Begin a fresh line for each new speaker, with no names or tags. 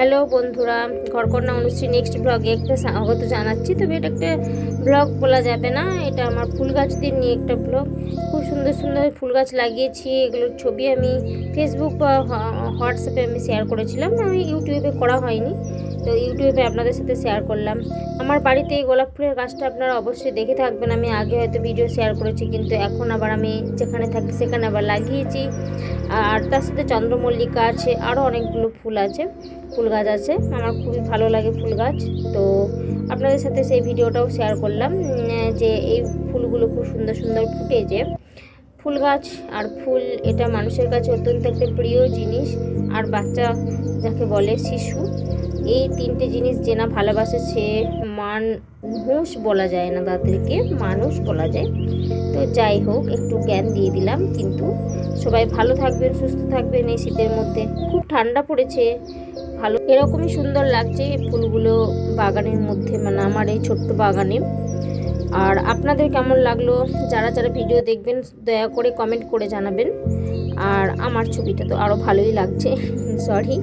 Hello বন্ধুরা, ঘরকন্যা Anushree next ব্লগে একটা স্বাগত জানাচ্ছি। তবে এটা একটা ব্লগ বলা যাবে না, এটা আমার ফুল গাছদের নিয়ে একটা ব্লগ। খুব সুন্দর সুন্দর ফুল গাছ লাগিয়েছি, এগুলোর ছবি আমি ফেসবুক বা হোয়াটসঅ্যাপে আমি শেয়ার করেছিলাম, আমি ইউটিউবে করা হয়নি, তো ইউটিউবে আপনাদের সাথে শেয়ার করলাম। আমার বাড়িতে এই গোলাপ ফুলের গাছটা আপনারা অবশ্যই দেখে থাকবেন, আমি আগে হয়তো ভিডিও শেয়ার করেছি, কিন্তু এখন আবার আমি যেখানে থাকি সেখানে আবার লাগিয়েছি। আর তার সাথে চন্দ্রমল্লিকা আছে, আরও অনেকগুলো ফুল আছে, ফুল গাছ আছে। আমার খুবই ভালো লাগে ফুল গাছ, তো আপনাদের সাথে সেই ভিডিওটাও শেয়ার করলাম যে এই ফুলগুলো খুব সুন্দর সুন্দর ফুটেছে। ফুল গাছ আর ফুল এটা মানুষের কাছে অত্যন্ত একটা প্রিয় জিনিস। আর বাচ্চা যাকে বলে শিশু, এই তিনটে জিনিস যে না ভালোবাসে সে মানুষ বলা যায় না, তাদেরকে মানুষ বলা যায়। তো যাই হোক, একটু জ্ঞান দিয়ে দিলাম, কিন্তু সবাই ভালো থাকবেন, সুস্থ থাকবেন। এই শীতের মধ্যে খুব ঠান্ডা পড়েছে, ভালো এরকমই সুন্দর লাগছে ফুলগুলো বাগানের মধ্যে, মানে আমার এই ছোট্ট বাগানে। আর আপনাদের কেমন লাগলো, যারা যারা ভিডিও দেখবেন দয়া করে কমেন্ট করে জানাবেন। আর আমার ছবিটা তো আরও ভালোই লাগছে সরি।